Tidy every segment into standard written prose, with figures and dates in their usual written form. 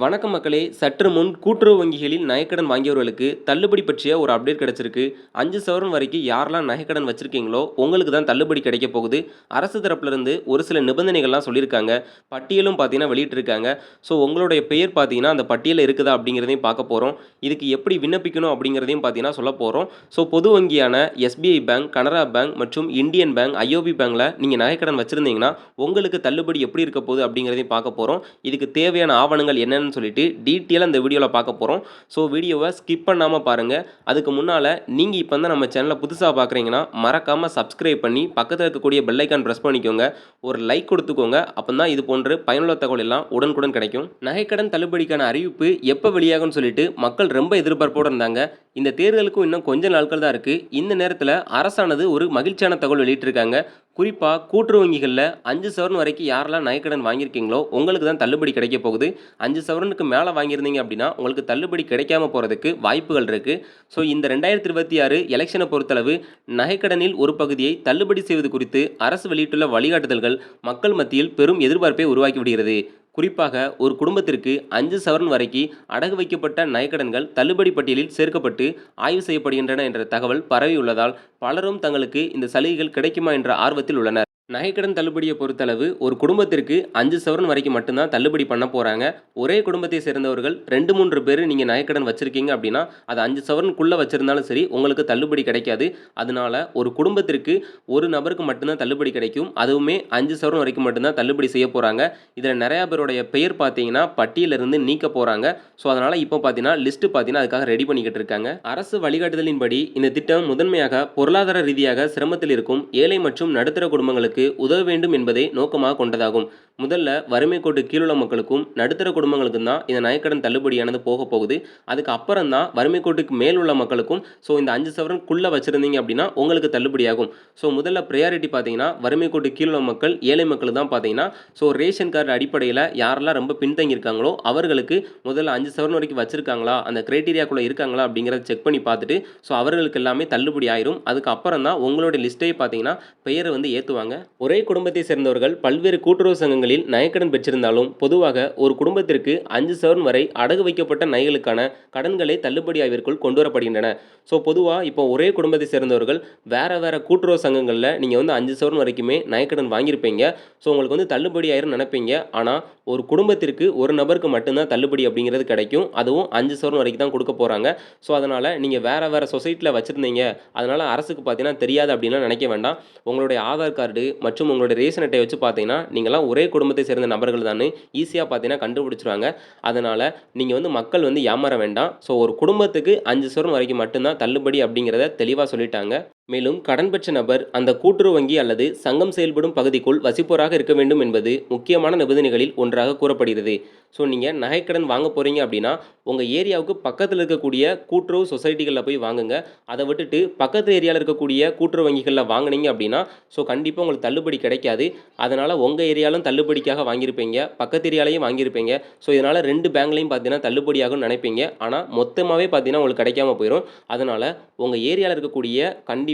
வணக்கம் மக்களே! சற்று முன் கூட்டுறவு வங்கிகளில் நகைக்கடன் வாங்கியவர்களுக்கு தள்ளுபடி பற்றிய ஒரு அப்டேட் கிடைச்சிருக்கு. 5 சவரன் வரைக்கும் யாரெல்லாம் நகைக்கடன் வச்சிருக்கீங்களோ, உங்களுக்கு தான் தள்ளுபடி கிடைக்கப் போகுது. அரசு தரப்பிலிருந்து ஒரு சில நிபந்தனைகள்லாம் சொல்லியிருக்காங்க. பட்டியலும் பார்த்தீங்கன்னா வெளியிட்டிருக்காங்க. ஸோ உங்களுடைய பெயர் பார்த்தீங்கன்னா, அந்த பட்டியல்ல இருக்குதா அப்படிங்கிறதையும் பார்க்க போறோம். இதுக்கு எப்படி விண்ணப்பிக்கணும் அப்படிங்கிறதையும் பார்த்தீங்கன்னா சொல்லப் போறோம். ஸோ பொது வங்கியான எஸ்பிஐ பேங்க், கனரா பேங்க் மற்றும் இந்தியன் பேங்க், ஐஓபி பேங்க்ல நீங்க நகைக்கடன் வச்சிருந்தீங்கன்னா, உங்களுக்கு தள்ளுபடி எப்படி இருக்கப் போகுது அப்படிங்கிறதையும் பார்க்க போறோம். இதுக்கு தேவையான ஆவணங்கள் என்னன்னு சொல்லிட்டு டீட்டெயிலாக இந்த வீடியோவில் பார்க்க போகிறோம். ஸோ வீடியோவை ஸ்கிப் பண்ணாமல் பாருங்கள். அதுக்கு முன்னால் நீங்கள் இப்போ தான் நம்ம சேனலை புதுசாக பார்க்குறீங்கன்னா மறக்காமல் சப்ஸ்கிரைப் பண்ணி பக்கத்தில் இருக்கக்கூடிய பெல் ஐக்கான் ப்ரெஸ் பண்ணிக்கோங்க. ஒரு லைக் கொடுத்துக்கோங்க. அப்போ தான் இது போன்ற பயனுள்ள தகவல் எல்லாம் உடனுக்குடன் கிடைக்கும். நகைக்கடன் தள்ளுபடிக்கான அறிவிப்பு எப்போ வெளியாகும்னு சொல்லிட்டு மக்கள் ரொம்ப எதிர்பார்ப்போடு இருந்தாங்க. இந்த தேர்தலுக்கும் இன்னும் கொஞ்ச நாட்கள் தான் இருக்குது. இந்த நேரத்தில் அரசானது ஒரு மகிழ்ச்சியான தகவல் வெளியிட்டிருக்காங்க. குறிப்பாக கூட்டுறவு வங்கிகளில் 5 சவரன் வரைக்கும் யாரெல்லாம் நகைக்கடன் வாங்கியிருக்கீங்களோ உங்களுக்கு தான் தள்ளுபடி கிடைக்க போகுது. 5 சவரனுக்கு மேலே வாங்கியிருந்தீங்க அப்படின்னா உங்களுக்கு தள்ளுபடி கிடைக்காம போகிறதுக்கு வாய்ப்புகள் இருக்குது. ஸோ இந்த 2026 எலெக்ஷனை பொறுத்தளவு நகைக்கடனில் ஒரு பகுதியை தள்ளுபடி செய்வது குறித்து அரசு வெளியிட்டுள்ள வழிகாட்டுதல்கள் மக்கள் மத்தியில் பெரும் எதிர்பார்ப்பை உருவாக்கி விடுகிறது. குறிப்பாக ஒரு குடும்பத்திற்கு 5 சவரன் வரைக்கும் அடகு வைக்கப்பட்ட நகைக்கடன்கள் தள்ளுபடி பட்டியலில் சேர்க்கப்பட்டு ஆய்வு செய்யப்படுகின்றன என்ற தகவல் பரவியுள்ளதால் பலரும் தங்களுக்கு இந்த சலுகைகள் கிடைக்குமா என்ற ஆர்வத்தில் உள்ளனர். நகைக்கடன் தள்ளுபடியை பொறுத்தளவு ஒரு குடும்பத்திற்கு 5 சவரன் வரைக்கும் மட்டும்தான் தள்ளுபடி பண்ண போகிறாங்க. ஒரே குடும்பத்தை சேர்ந்தவர்கள் 2-3 பேர் நீங்கள் நகைக்கடன் வச்சுருக்கீங்க அப்படின்னா அது 5 சவரனுக்குள்ளே வச்சுருந்தாலும் சரி உங்களுக்கு தள்ளுபடி கிடைக்காது. அதனால ஒரு குடும்பத்திற்கு ஒரு நபருக்கு மட்டும்தான் தள்ளுபடி கிடைக்கும். அதுவுமே 5 சவரன் வரைக்கும் மட்டும்தான் தள்ளுபடி செய்ய போகிறாங்க. இதில் நிறையா பேருடைய பெயர் பார்த்தீங்கன்னா பட்டியலிருந்து நீக்க போகிறாங்க. ஸோ அதனால் இப்போ பார்த்தீங்கன்னா லிஸ்ட்டு பார்த்தீங்கன்னா அதுக்காக ரெடி பண்ணிக்கிட்டு இருக்காங்க. அரசு வழிகாட்டுதலின்படி இந்த திட்டம் முதன்மையாக பொருளாதார ரீதியாக சிரமத்தில் இருக்கும் ஏழை மற்றும் நடுத்தர குடும்பங்களுக்கு உதவ வேண்டும் என்பதை நோக்கமாக கொண்டதாகும். முதல்ல வறுமை கோட்டு கீழுள்ள மக்களுக்கும் நடுத்தர குடும்பங்களுக்கும் தான் இந்த நகைக்கடன் தள்ளுபடியானது போக போகுது. அதுக்கு அப்புறம் தான் வறுமை கோட்டுக்கு மேல் உள்ள மக்களுக்கும் ஸோ இந்த 5 சவரனுக்குள்ளே வச்சுருந்தீங்க அப்படின்னா உங்களுக்கு தள்ளுபடியாகும். ஸோ முதல்ல ப்ரையாரிட்டி பார்த்தீங்கன்னா வறுமை கோட்டு கீழுள்ள மக்கள், ஏழை மக்கள் தான் பார்த்தீங்கன்னா ஸோ ரேஷன் கார்டு அடிப்படையில் யாரெல்லாம் ரொம்ப பின்தங்கியிருக்காங்களோ அவர்களுக்கு முதல்ல 5 சவரன் வரைக்கும் வச்சுருக்காங்களா, அந்த கிரைட்டீரியாக்குள்ளே இருக்காங்களா அப்படிங்கிறத செக் பண்ணி பார்த்துட்டு ஸோ அவர்களுக்கு எல்லாமே தள்ளுபடி ஆயிரும். அதுக்கப்புறம் தான் உங்களுடைய லிஸ்ட்டே பார்த்தீங்கன்னா பெயரை வந்து ஏற்றுவாங்க. ஒரே குடும்பத்தை சேர்ந்தவர்கள் பல்வேறு கூட்டுறவு சங்கங்களில் நகைக்கடன் பெற்றிருந்தாலும் பொதுவாக ஒரு குடும்பத்திற்கு 5 சவரன் வரை அடகு வைக்கப்பட்ட நகைகளுக்கான கடன்களை தள்ளுபடி ஆய்விற்குள் கொண்டு வரப்படுகின்றன. ஸோ பொதுவாக இப்போ ஒரே குடும்பத்தை சேர்ந்தவர்கள் வேறு கூட்டுறவு சங்கங்களில் நீங்கள் வந்து 5 சவரன் வரைக்குமே நகைக்கடன் வாங்கியிருப்பீங்க. ஸோ உங்களுக்கு வந்து தள்ளுபடி ஆயிரும் நினைப்பீங்க. ஆனால் ஒரு குடும்பத்திற்கு ஒரு நபருக்கு மட்டும்தான் தள்ளுபடி அப்படிங்கிறது கிடைக்கும். அதுவும் 5 சவரன் வரைக்கும் தான் கொடுக்க போகிறாங்க. ஸோ அதனால் நீங்கள் வேறு சொசைட்டியில் வச்சுருந்தீங்க, அதனால் அரசுக்கு பார்த்தீங்கன்னா தெரியாது அப்படின்லாம் நினைக்க வேண்டாம். உங்களுடைய ஆதார் கார்டு மற்றும் உங்களுடைய ரேஷன் அட்டை வச்சு பார்த்தீங்கன்னா நீங்களாம் ஒரே குடும்பத்தை சேர்ந்த நபர்கள் தான் ஈஸியாக பார்த்தீங்கன்னா கண்டுபிடிச்சிருவாங்க. அதனால் நீங்கள் வந்து மக்கள் வந்து ஏமாற வேண்டாம். ஸோ ஒரு குடும்பத்துக்கு 5 சவரன் வரைக்கும் மட்டும்தான் தள்ளுபடி அப்படிங்கிறத தெளிவாக சொல்லிட்டாங்க. மேலும் கடன் பெற்ற நபர் அந்த கூட்டுறவு வங்கி அல்லது சங்கம் செயல்படும் பகுதிக்குள் வசிப்போராக இருக்க வேண்டும் என்பது முக்கியமான நிபந்தனைகளில் ஒன்றாக கூறப்படுகிறது. ஸோ நீங்கள் நகைக்கடன் வாங்க போகிறீங்க அப்படின்னா உங்கள் ஏரியாவுக்கு பக்கத்தில் இருக்கக்கூடிய கூட்டுறவு சொசைட்டிகளில் போய் வாங்குங்க. அதை விட்டுட்டு பக்கத்து ஏரியாவில் இருக்கக்கூடிய கூட்டுறவு வங்கிகளில் வாங்கினீங்க அப்படின்னா ஸோ கண்டிப்பாக உங்களுக்கு தள்ளுபடி கிடைக்காது. அதனால் உங்கள் ஏரியாலும் தள்ளுபடிக்காக வாங்கியிருப்பீங்க, பக்கத்து ஏரியாலையும் வாங்கியிருப்பீங்க. ஸோ இதனால் 2 பேங்க்லையும் பார்த்தீங்கன்னா தள்ளுபடியாகும்னு நினைப்பீங்க. ஆனால் மொத்தமாகவே பார்த்தீங்கன்னா உங்களுக்கு கிடைக்காம போயிடும். அதனால் உங்கள் ஏரியாவில் இருக்கக்கூடிய கண்டிப்பாக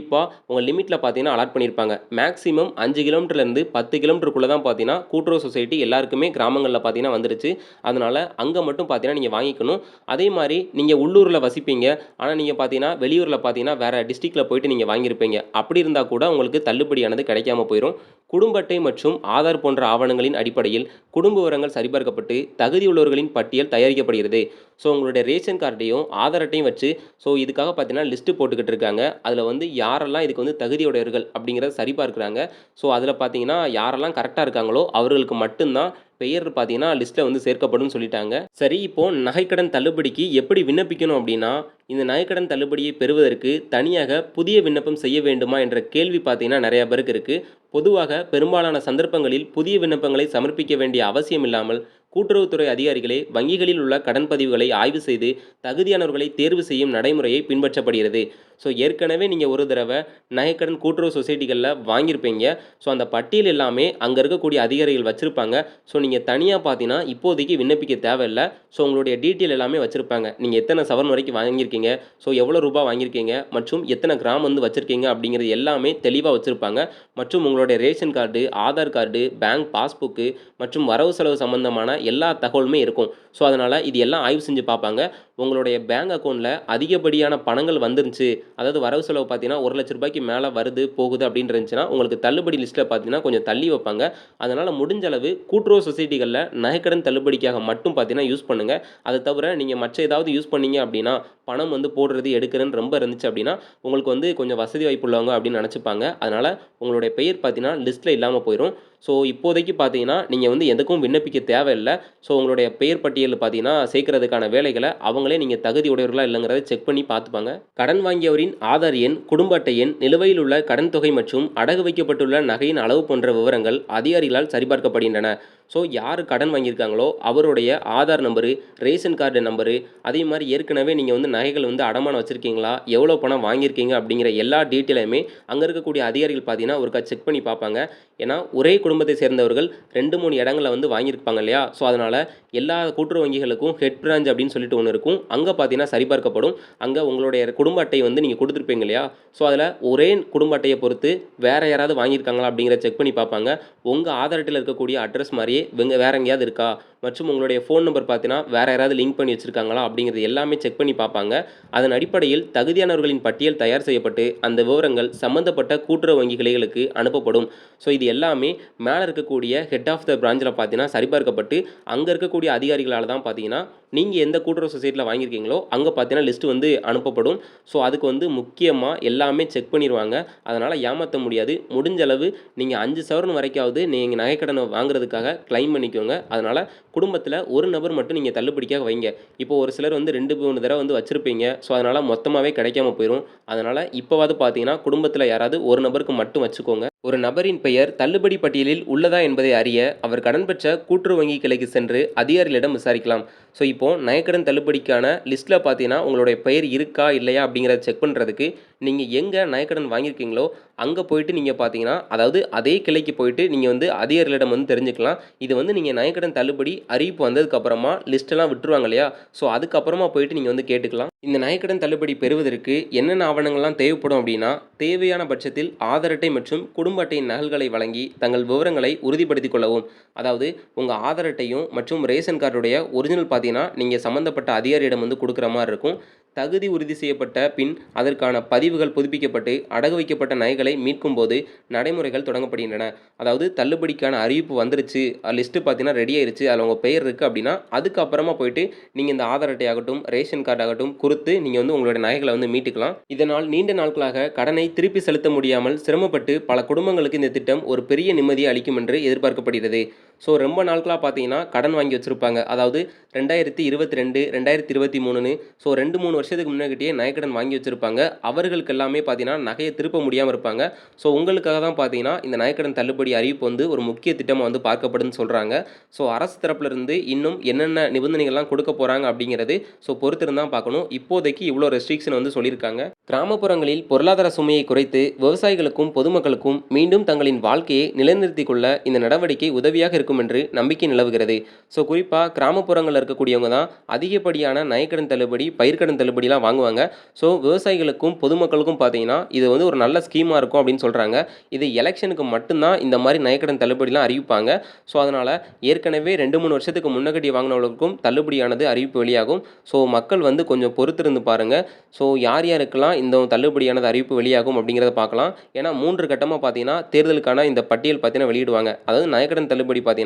உங்கள் லிமிட்டில் பார்த்தீங்கன்னா அலாட் பண்ணியிருப்பாங்க. மேக்ஸிமம் 5 கிலோமீட்டர்லேருந்து 10 கிலோமீட்டருக்குள்ளே தான் பார்த்தீங்கன்னா கூட்டுறவு சொசைட்டி எல்லாருக்குமே கிராமங்களில் பார்த்தீங்கன்னா வந்துருச்சு. அதனால் அங்கே மட்டும் பார்த்தீங்கன்னா நீங்கள் வாங்கிக்கணும். அதே மாதிரி நீங்கள் உள்ளூரில் வசிப்பீங்க, ஆனால் நீங்கள் பார்த்தீங்கன்னா வெளியூரில் பார்த்தீங்கன்னா வேறு டிஸ்ட்ரிக்டில் போயிட்டு நீங்கள் வாங்கியிருப்பீங்க. அப்படி இருந்தால் கூட உங்களுக்கு தள்ளுபடியானது கிடைக்காம போயிடும். குடும்ப அட்டை மற்றும் ஆதார் போன்ற ஆவணங்களின் அடிப்படையில் குடும்ப விவரங்கள் சரிபார்க்கப்பட்டு தகுதியுள்ளவர்களின் பட்டியல் தயாரிக்கப்படுகிறது. ஸோ உங்களுடைய ரேஷன் கார்டையும் ஆதார் அட்டையும் வச்சு ஸோ இதுக்காக பார்த்தீங்கன்னா லிஸ்ட்டு போட்டுக்கிட்டு இருக்காங்க. அதில் வந்து யாரெல்லாம் இதுக்கு வந்து தகுதியுடையவர்கள் அப்படிங்கிறத சரிபார்க்குறாங்க. ஸோ அதில் பார்த்தீங்கன்னா யாரெல்லாம் கரெக்டாக இருக்காங்களோ அவர்களுக்கு மட்டும்தான் பெயர் பார்த்தீங்கன்னா லிஸ்ட்டில் வந்து சேர்க்கப்படும் சொல்லிட்டாங்க. சரி, இப்போது நகைக்கடன் தள்ளுபடிக்கு எப்படி விண்ணப்பிக்கணும் அப்படின்னா இந்த நகைக்கடன் தள்ளுபடியை பெறுவதற்கு தனியாக புதிய விண்ணப்பம் செய்ய வேண்டுமா என்ற கேள்வி பார்த்தீங்கன்னா நிறையா பேருக்கு இருக்குது. பொதுவாக பெரும்பாலான சந்தர்ப்பங்களில் புதிய விண்ணப்பங்களை சமர்ப்பிக்க வேண்டிய அவசியம் இல்லாமல் கூட்டுறவுத்துறை அதிகாரிகளே வங்கிகளில் உள்ள கடன் பதிவுகளை ஆய்வு செய்து தகுதியானவர்களை தேர்வு செய்யும் நடைமுறையை பின்பற்றப்படுகிறது. ஸோ ஏற்கனவே நீங்கள் ஒரு தடவை நகைக்கடன் கூட்டுறவு சொசைட்டிகளில் வாங்கியிருப்பீங்க. ஸோ அந்த பட்டியல் எல்லாமே அங்கே இருக்கக்கூடிய அதிகாரிகள் வச்சுருப்பாங்க. ஸோ நீங்கள் தனியாக பார்த்தீங்கன்னா இப்போதைக்கு விண்ணப்பிக்க தேவையில்லை. ஸோ உங்களுடைய டீட்டெயில் எல்லாமே வச்சுருப்பாங்க. நீங்கள் எத்தனை சவரன் வரைக்கும் வாங்கியிருக்கீங்க, ஸோ எவ்வளோ ரூபா வாங்கியிருக்கீங்க மற்றும் எத்தனை கிராம் வந்து வச்சுருக்கீங்க அப்படிங்கிறது எல்லாமே தெளிவாக வச்சுருப்பாங்க. மற்றும் உங்களுடைய ration card, Aadhaar card, bank passbook மற்றும் வரவு செலவு சம்பந்தமான எல்லா தகவலுமே இருக்கும். ஸோ அதனால் இது எல்லாம் ஆய்வு செஞ்சு பார்ப்பாங்க. உங்களுடைய பேங்க் அக்கௌண்ட்டில் அதிகப்படியான பணங்கள் வந்துருந்துச்சு, அதாவது வரவு செலவு பார்த்தீங்கன்னா ரூ. 1,00,000 மேலே வருது போகுது அப்படின்னு இருந்துச்சுன்னா உங்களுக்கு தள்ளுபடி லிஸ்ட்டில் பார்த்தீங்கன்னா கொஞ்சம் தள்ளி வைப்பாங்க. அதனால் முடிஞ்ச அளவு கூட்டுறவு சொசைட்டிகளில் நகைக்கடன் தள்ளுபடிக்காக மட்டும் பார்த்தீங்கன்னா யூஸ் பண்ணுங்கள். அதை தவிர நீங்கள் மற்ற ஏதாவது யூஸ் பண்ணீங்க அப்படின்னா பணம் வந்து போடுறது எடுக்கிறன்னு ரொம்ப இருந்துச்சு அப்படின்னா உங்களுக்கு வந்து கொஞ்சம் வசதி வாய்ப்பு உள்ளவங்க அப்படின்னு நினச்சிப்பாங்க. அதனால் உங்களுடைய பெயர் பார்த்தீங்கன்னா லிஸ்ட்டில் இல்லாமல் போயிடும். ஸோ இப்போதைக்கு பார்த்தீங்கன்னா நீங்கள் வந்து எதுக்கும் விண்ணப்பிக்க தேவையில்லை. ஸோ உங்களுடைய பெயர் பட்டியலில் பார்த்தீங்கன்னா சேர்க்கறதுக்கான வேலைகளை அவங்களே நீங்கள் தகுதி உடையவர்களா இல்லைங்கிறத செக் பண்ணி பார்த்துப்பாங்க. கடன் வாங்கியவரின் ஆதார் எண், குடும்ப அட்டை எண், நிலுவையில் உள்ள கடன் தொகை மற்றும் அடகு வைக்கப்பட்டுள்ள நகையின் அளவு போன்ற விவரங்கள் அதிகாரிகளால் சரிபார்க்கப்படுகின்றன. ஸோ யார் கடன் வாங்கியிருக்காங்களோ அவருடைய Aadhaar number, ration card number, அதே மாதிரி ஏற்கனவே நீங்கள் வந்து நகைகள் வந்து அடமானம் வச்சுருக்கீங்களா, எவ்வளோ பணம் வாங்கியிருக்கீங்க அப்படிங்கிற எல்லா டீட்டெயிலுமே அங்கே இருக்கக்கூடிய அதிகாரிகள் பார்த்தீங்கன்னா ஒருக்கா செக் பண்ணி பார்ப்பாங்க. ஏன்னா ஒரே குடும்பத்தை சேர்ந்தவர்கள் 2-3 இடங்களில் வந்து வாங்கியிருப்பாங்க இல்லையா? ஸோ அதனால் எல்லா கூட்டுறவு வங்கிகளுக்கும் ஹெட் பிரான்ச் அப்படின்னு சொல்லிட்டு ஒன்று இருக்கும். அங்கே பார்த்தீங்கன்னா சரிபார்க்கப்படும். அங்கே உங்களுடைய குடும்ப அட்டை வந்து நீங்கள் கொடுத்துருப்பீங்க இல்லையா? ஸோ அதில் ஒரே குடும்ப அட்டையை பொறுத்து வேறு யாராவது வாங்கியிருக்காங்களா அப்படிங்கிறத செக் பண்ணி பார்ப்பாங்க. உங்கள் ஆதார் அட்டையில் இருக்கக்கூடிய அட்ரஸ் மாதிரியே வேறு எங்கேயாவது இருக்கா, மற்றும் உங்களுடைய ஃபோன் நம்பர் பார்த்தீங்கன்னா வேறு யாராவது லிங்க் பண்ணி வச்சுருக்காங்களா அப்படிங்கிறது எல்லாமே செக் பண்ணி பார்ப்பாங்க. அதன் அடிப்படையில் தகுதியானவர்களின் பட்டியல் தயார் செய்யப்பட்டு அந்த விவரங்கள் சம்மந்தப்பட்ட கூட்டுறவு வங்கி கிளைகளுக்கு அனுப்பப்படும். ஸோ இது எல்லாமே மேலே இருக்கக்கூடிய ஹெட் ஆஃப் த பிரான்ச்சில் பார்த்தீங்கன்னா சரிபார்க்கப்பட்டு அங்கே இருக்கக்கூடிய அதிகாரிகளால் தான் பார்த்தீங்கன்னா நீங்கள் எந்த கூட்டுறவு சொசைட்டியில் வாங்கியிருக்கீங்களோ அங்கே பார்த்தீங்கன்னா லிஸ்ட்டு வந்து அனுப்பப்படும். ஸோ அதுக்கு வந்து முக்கியமாக எல்லாமே செக் பண்ணிடுவாங்க. அதனால் ஏமாற்ற முடியாது. முடிஞ்ச அளவு நீங்கள் 5 சவரன் வரைக்காவது நீங்கள் நகைக்கடனை வாங்குறதுக்காக கிளைம் பண்ணிக்கோங்க. அதனால் குடும்பத்தில் ஒரு நபர் மட்டும் நீங்கள் தள்ளுபடிக்காக வைங்க. இப்போ ஒரு சிலர் வந்து 2-3 தடவை வந்து வச்சுருப்பீங்க. ஸோ அதனால் மொத்தமாகவே கிடைக்காம போயிடும். அதனால் இப்போவாது பார்த்தீங்கன்னா குடும்பத்தில் யாராவது ஒரு நபருக்கு மட்டும் வச்சுக்கோங்க. ஒரு நபரின் பெயர் தள்ளுபடி பட்டியலில் உள்ளதா என்பதை அறிய அவர் கடன் பெற்ற கூட்டுறவு வங்கி கிளைக்கு சென்று அதிகாரிகளிடம் விசாரிக்கலாம். ஸோ இப்போது நகைக்கடன் தள்ளுபடிக்கான லிஸ்ட்டில் பார்த்தீங்கன்னா உங்களுடைய பெயர் இருக்கா இல்லையா அப்படிங்கிறத செக் பண்ணுறதுக்கு நீங்கள் எங்கே நகைக்கடன் வாங்கியிருக்கீங்களோ அங்கே போயிட்டு நீங்கள் பார்த்தீங்கன்னா, அதாவது அதே கிளைக்கு போயிட்டு நீங்கள் வந்து அதிகாரிகளிடம் வந்து தெரிஞ்சுக்கலாம். இது வந்து நீங்கள் நகைக்கடன் தள்ளுபடி அறிவிப்பு வந்ததுக்கப்புறமா லிஸ்ட்டெல்லாம் விட்டுருவாங்க இல்லையா? ஸோ அதுக்கப்புறமா போயிட்டு நீங்கள் வந்து கேட்டுக்கலாம். இந்த நகைக்கடன் தள்ளுபடி பெறுவதற்கு என்னென்ன ஆவணங்கள்லாம் தேவைப்படும் அப்படின்னா, தேவையான பட்சத்தில் ஆதார் அட்டை மற்றும் குடும்ப அட்டையின் நகல்களை வழங்கி தங்கள் விவரங்களை உறுதிப்படுத்திக் கொள்ளவும். அதாவது உங்கள் ஆதார் அட்டையும் மற்றும் ரேஷன் கார்டுடைய ஒரிஜினல் பார்த்தீங்கன்னா நீங்கள் சம்மந்தப்பட்ட அதிகாரியிடம் வந்து கொடுக்குற மாதிரி இருக்கும். தகுதி உறுதி செய்யப்பட்ட பின் அதற்கான பதிவுகள் புதுப்பிக்கப்பட்டு அடகு வைக்கப்பட்ட நகைகளை மீட்கும் போது நடைமுறைகள் தொடங்கப்படுகின்றன. அதாவது தள்ளுபடிக்கான அறிவிப்பு வந்துருச்சு, லிஸ்ட்டு பார்த்தீங்கன்னா ரெடி ஆயிருச்சு, அதில் உங்கள் பெயர் இருக்குது அப்படின்னா அதுக்கப்புறமா போயிட்டு நீங்கள் இந்த ஆதார் அட்டை ஆகட்டும், ரேஷன் கார்டு ஆகட்டும் கொடுத்து நீங்கள் வந்து உங்களுடைய நகைகளை வந்து மீட்டுக்கலாம். இதனால் நீண்ட நாட்களாக கடனை திருப்பி செலுத்த முடியாமல் சிரமப்பட்டு பல குடும்பங்களுக்கு இந்த திட்டம் ஒரு பெரிய நிம்மதியை அளிக்கும் என்று எதிர்பார்க்கப்படுகிறது. ஸோ ரொம்ப நாட்களாக பார்த்தீங்கன்னா கடன் வாங்கி வச்சுருப்பாங்க. அதாவது 2022, 2023ன்னு ஸோ 2-3 வருஷத்துக்கு முன்னாடியே நகைக்கடன் வாங்கி வச்சுருப்பாங்க. அவர்களுக்கு எல்லாமே பார்த்தீங்கன்னா நகையை திருப்ப முடியாமல் இருப்பாங்க. ஸோ உங்களுக்காக தான் பார்த்தீங்கன்னா இந்த நகைக்கடன் தள்ளுபடி அறிவிப்பு வந்து ஒரு முக்கிய திட்டமாக வந்து பார்க்கப்படுதுன்னு சொல்கிறாங்க. ஸோ அரசு தரப்புலேருந்து இன்னும் என்னென்ன நிபந்தனைகள்லாம் கொடுக்க போகிறாங்க அப்படிங்கிறது ஸோ பொறுத்திருந்து தான் பார்க்கணும். இப்போதைக்கு இவ்வளோ ரெஸ்ட்ரிக்ஷன் வந்து சொல்லியிருக்காங்க. கிராமப்புறங்களில் பொருளாதார சுமையை குறைத்து விவசாயிகளுக்கும் பொதுமக்களுக்கும் மீண்டும் தங்களின் வாழ்க்கையை நிலைநிறுத்திக் கொள்ள இந்த நடவடிக்கை உதவியாக இருக்கும் என்று நம்பிக்கை நிலவுகிறது. ஸோ குறிப்பாக கிராமப்புறங்களில் இருக்கக்கூடியவங்க தான் அதிகப்படியான நகைக்கடன் தள்ளுபடி, பயிர்க்கடன் தள்ளுபடிலாம் வாங்குவாங்க. ஸோ விவசாயிகளுக்கும் பொதுமக்களுக்கும் பார்த்தீங்கன்னா இது வந்து ஒரு நல்ல ஸ்கீமாக இருக்கும் அப்படின்னு சொல்கிறாங்க. இது எலெக்ஷனுக்கு மட்டும்தான் இந்த மாதிரி நகைக்கடன் தள்ளுபடிலாம் அறிவிப்பாங்க. ஸோ அதனால் ஏற்கனவே 2-3 வருஷத்துக்கு முன்னாடி வாங்கினவர்களுக்கும் தள்ளுபடியானது அறிவிப்பு வெளியாகும். ஸோ மக்கள் வந்து கொஞ்சம் பொறுத்திருந்து பாருங்கள். ஸோ யார் யாருக்கெல்லாம் இந்த தள்ளுபடியானது அறிவிப்பு வெளியாகும் அப்படிங்கிறத பார்க்கலாம். ஏன்னா 3 கட்டமாக பார்த்தீங்கன்னா தேர்தலுக்கான இந்த பட்டியல் பார்த்தீங்கன்னா வெளியிடுவாங்க. அதாவது நகைக்கடன் தள்ளுபடி பார்த்தீங்கன்னா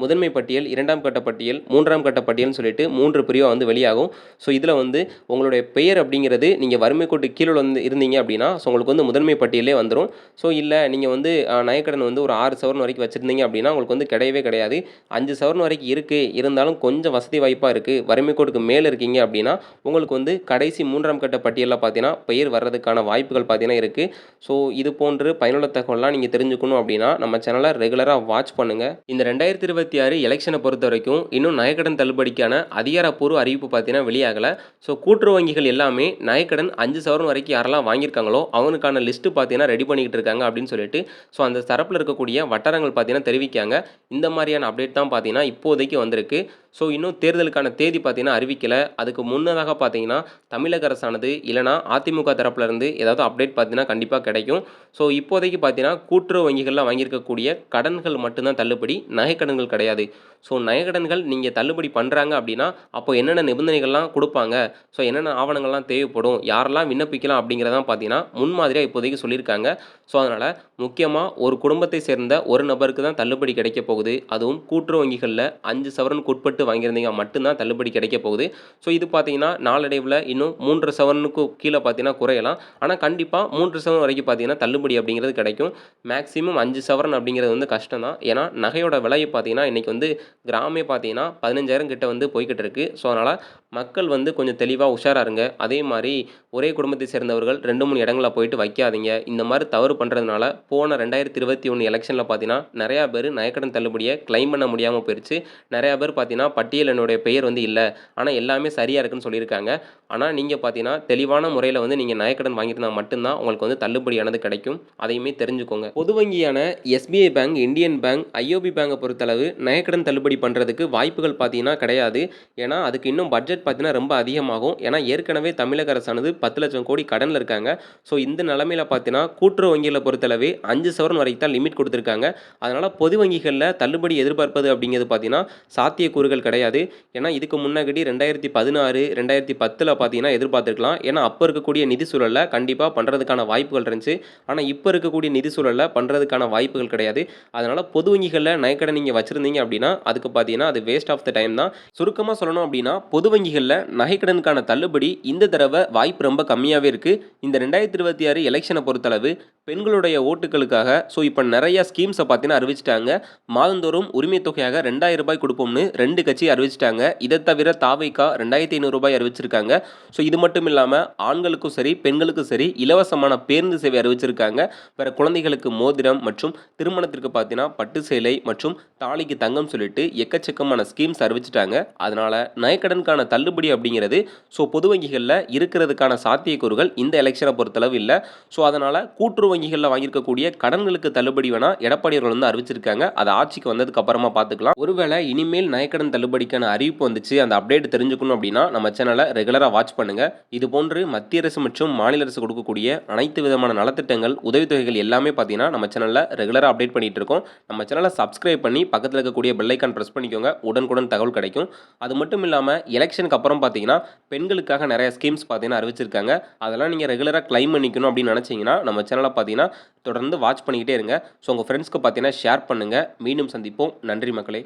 முதன்மை பட்டியல், 2ஆம் கட்ட பட்டியல், 3ஆம் கட்ட பட்டியல்னு சொல்லிட்டு 3 பிரிவாக வந்து வெளியாகும். ஸோ இதில் வந்து உங்களுடைய பெயர் அப்படிங்கிறது நீங்கள் வறுமை கோட்டு கீழே வந்து இருந்தீங்க அப்படின்னா ஸோ உங்களுக்கு வந்து முதன்மை பட்டியலே வந்துடும். ஸோ இல்லை நீங்கள் வந்து நகைக்கடன் வந்து ஒரு 6 சவரன் வரைக்கும் வச்சுருந்தீங்க அப்படின்னா உங்களுக்கு வந்து கிடையவே கிடையாது. 5 சவரன் வரைக்கும் இருக்குது, இருந்தாலும் கொஞ்சம் வசதி வாய்ப்பாக இருக்குது, வறுமை கோட்டுக்கு மேலே இருக்கீங்க அப்படின்னா உங்களுக்கு வந்து கடைசி 3ஆம் கட்ட பட்டியலில் பார்த்தீங்கன்னா பெயர் வர்றதுக்கான வாய்ப்புகள் பார்த்தீங்கன்னா இருக்குது. ஸோ இது போன்று பயனுள்ள தகவலாம் நீங்கள் தெரிஞ்சுக்கணும் அப்படின்னா நம்ம சேனலை ரெகுலராக வாட்ச் பண்ணுங்கள். இந்த 2026 எலெக்ஷனை பொறுத்த வரைக்கும் இன்னும் நகைக்கடன் தள்ளுபடிக்கான அதிகாரப்பூர்வ அறிவிப்பு பார்த்தீங்கன்னா வெளியாகலை. ஸோ கூட்டுறவு வங்கிகள் எல்லாமே நகைக்கடன் 5 சவரன் வரைக்கும் யாரெல்லாம் வாங்கியிருக்காங்களோ அவங்களுக்கான லிஸ்ட்டு பார்த்தீங்கன்னா ரெடி பண்ணிக்கிட்டு இருக்காங்க அப்படின்னு சொல்லிட்டு ஸோ அந்த தரப்பில் இருக்கக்கூடிய வட்டாரங்கள் பார்த்தீங்கன்னா தெரிவிக்காங்க. இந்த மாதிரியான அப்டேட் தான் பார்த்தீங்கன்னா இப்போதைக்கு வந்திருக்கு. ஸோ இன்னும் தேர்தலுக்கான தேதி பார்த்தீங்கன்னா அறிவிக்கல. அதுக்கு முன்னதாக பார்த்தீங்கன்னா, தமிழக அரசானது இல்லன்னா அதிமுக தரப்புல இருந்து ஏதாவது அப்டேட் பார்த்தீங்கன்னா கண்டிப்பா கிடைக்கும். ஸோ இப்போதைக்கு பார்த்தீங்கன்னா, கூட்டுறவு வங்கிகள்ல வாங்கியிருக்கக்கூடிய கடன்கள் மட்டும் தான் தள்ளுபடி. நகைக்கடன்கள் கிடையாது. ஸோ நகைக்கடன்கள் நீங்க தள்ளுபடி பண்றாங்க அப்படின்னா, அப்போ என்னென்ன நிபந்தனைகள்லாம் குடுப்பாங்க? ஸோ என்னென்ன ஆவணங்கள்லாம் தேவைப்படும்? யாரெல்லாம் விண்ணப்பிக்கலாம்? அப்படிங்கிறதெல்லாம் பார்த்தீங்கன்னா, முன்மாதிரியா இப்போதைக்கு சொல்லியிருக்காங்க. ஸோ அதனால முக்கியமா ஒரு குடும்பத்தை சேர்ந்த ஒரு நபருக்கு தான் தள்ளுபடி கிடைக்கப் போகுது. அதுவும் கூட்டுறவு வங்கிகள்ல 5 சவரனுக்கு உட்பட்டு வாங்கியிருந்தீங்க மட்டும் தான் தள்ளுபடி கிடைக்கப் போகுது. ஸோ இது பார்த்தீங்கன்னா, நாளடைவுல இன்னும் 3 1/2 சவரனுக்கு கீழ பார்த்தீங்கன்னா குறையலாம். ஆனா கண்டிப்பா 3 சவரன் வரைக்கும் பார்த்தீங்கன்னா தள்ளுபடி அப்படிங்கிறது கிடைக்கும். மேக்ஸிமம் 5 சவரன் அப்படிங்கிறது வந்து கஷ்டம் தான். ஏன்னா நகையோட விலை பார்த்தீங்கன்னா, இன்னைக்கு வந்து கிராமே பார்த்தீங்கன்னா 15,000 கிட்ட வந்து போய்க்கிட்டு இருக்கு. ஸோ அதனால மக்கள் வந்து கொஞ்சம் தெளிவா உஷாரா இருங்க. அதே மாரி ஒரே குடும்பத்தை சேர்ந்தவர்கள் 2, 3 இடங்கள்ல போயிட்டு வைக்காதீங்க. இந்த மாரி தவறு பண்றதுனால போன 2021 எலக்ஷன்ல பார்த்தீங்கன்னா, நெறையா பேரு நகைக்கடன் தள்ளுபடிய கிளைம் பண்ண முடியாம போயிருச்சு. நெறையா பேர் பார்த்தீங்கன்னா, பட்டியல்ல என்னுடைய பெயர் வந்து இல்ல. ஆனா எல்லாமே சரியா இருக்குன்னு சொல்லியிருக்காங்க. ஆனா நீங்க பார்த்தீங்கன்னா, தெளிவான முறையில வந்து நீங்க நகைக்கடன் வாங்கியிருந்தா மட்டும் தான் உங்களுக்கு வந்து தள்ளுபடியானது கிடைக்கும். அதையுமே தெரிஞ்சுக்கோங்க. பொது வங்கியான SBI bank, Indian Bank, IOB பேங்க பொறுத்தளவு நகைக்கடன் தள்ளுபடி பண்றதுக்கு வாய்ப்புகள் பார்த்தீங்கன்னா கிடையாது. ஏன்னா, அதுக்கு இன்னும் பட்ஜெட் பார்த்தீங்கன்னா ரொம்ப அதிகமாகும். ஏன்னா, ஏற்கனவே தமிழக அரசானது 10,00,000 கோடி கடன்ல இருக்காங்க. ஸோ இந்த நிலைமையில பார்த்தீங்கன்னா, கூட்டுறவு வங்கிகள பொறுத்தளவே 5 சவரன் வரைக்கும் தான் லிமிட் குடுத்துருக்காங்க. அதனால பொது வங்கிகள்ல தள்ளுபடி எதிர்பார்ப்பது அப்படிங்கிறது பார்த்தீங்கன்னா, சாத்தியக்கூறுகள் கிடையாது. ஏன்னா, இதுக்கு முன்னாடி 2016, 2010ல பார்த்தீங்கன்னா எதிர்பார்த்திருக்கலாம். ஏன்னா, அப்ப இருக்கக்கூடிய நிதி சூழல்ல கண்டிப்பா பண்றதுக்கான வாய்ப்புகள் இருந்துச்சு. ஆனா, இப்ப இருக்கக்கூடிய நிதி சூழல்ல பண்றதுக்கான வாய்ப்புகள் கிடையாது. அதனால பொது வங்கிகள்ல நகைக்கடன் நீங்க வச்சிருந்தீங்க அப்படின்னா, அதுக்கு பார்த்தீங்கன்னா, அது வேஸ்ட் ஆஃப் த டைம் தான். சுருக்கமா சொல்லணும் அப்படின்னா, பொது வங்கிகள்ல நகைக்கடனுக்கான தள்ளுபடி இந்த தடவ வாய்ப்பு ரொம்ப கம்மியாவே இருக்கு. இந்த 2026 எலெக்ஷன பொறுத்தளவு பெண்களுடைய ஓட்டுகளுக்காக ஸோ இப்ப நெறைய ஸ்கீம்ஸ பார்த்தீங்கன்னா அறிவிச்சுட்டாங்க. மாதந்தோறும் உரிமை தொகையாக ரூ. 2,000 குடுப்போம்னு 2 கட்சி அறிவிச்சுட்டாங்க. இத தவிர தாவேகா ரூ. 2,500 அறிவிச்சிருக்காங்க. ஸோ இது மட்டும் இல்லாம ஆண்களுக்கும் சரி, பெண்களுக்கும் சரி இலவசமான பேருந்து சேவை அறிவிச்சிருக்காங்க. வேற குழந்தைகளுக்கு மோதிரம் மற்றும் திருமணத்திற்கு பார்த்தீங்கன்னா பட்டு சேலை மற்றும் தாலிக்கு தங்கம் சொல்லிட்டு எக்கச்சக்கமான ஸ்கீம்ஸ் அறிவிச்சுட்டாங்க. அதனால நகைக்கடனுக்கான தள்ளுபடி அப்படிங்கிறது ஸோ பொது வங்கிகள்ல இருக்கிறதுக்கான சாத்தியக்கூறுகள் இந்த எலெக்ஷனை பொறுத்தளவு இல்ல. ஸோ அதனால கூட்டுறவு வங்கிகள்ல வாங்கியிருக்கக்கூடிய கடன்களுக்கு தள்ளுபடி வேணா எடப்பாடி அவர்கள் வந்து அறிவிச்சிருக்காங்க. அது ஆட்சிக்கு வந்ததுக்கு அப்புறமா பார்த்துக்கலாம். ஒருவேளை இனிமேல் நகைக்கடன் தள்ளுபடிக்கான அறிவிப்பு வந்துச்சு, அந்த அப்டேட் தெரிஞ்சுக்கணும் அப்படின்னா நம்ம சேனலை ரெகுலரா வாட்ச் பண்ணுங்க. இது போன்று மத்திய அரசு மற்றும் மாநில அரசு கொடுக்கக்கூடிய அனைத்து விதமான நலத்திட்டங்கள், உதவித்தொகைகள் எல்லாமே பார்த்தீங்கன்னா நம்ம சேனல்ல ரெகுலரா அப்டேட் பண்ணிட்டு இருக்கோம். நம்ம சேனலை சப்ஸ்கிரைப் பண்ணி பக்கத்தில் இருக்கக்கூடிய பெல் ஐக்கான் பிரஸ் பண்ணிக்கோங்க. உடனுக்குடன் தகவல் கிடைக்கும். அது மட்டும் இல்லாம எலெக்ஷனுக்கு அப்புறம் பார்த்தீங்கன்னா பெண்களுக்காக நிறைய ஸ்கீம்ஸ் பார்த்தீங்கன்னா அறிவிச்சிருக்காங்க. அதெல்லாம் நீங்க ரெகுலரா கிளைம் பண்ணிக்கணும் அப்படின்னு நினைச்சீங்கன்னா நம்ம சேனலை பார்த்தீங்கன்னா தொடர்ந்து வாட்ச் பண்ணிக்கிட்டே இருங்க. ஸோ உங்கள் ஃப்ரெண்ட்ஸ்க்கு பார்த்தீங்கன்னா ஷேர் பண்ணுங்க. மீண்டும் சந்திப்போம். நன்றி மக்களே.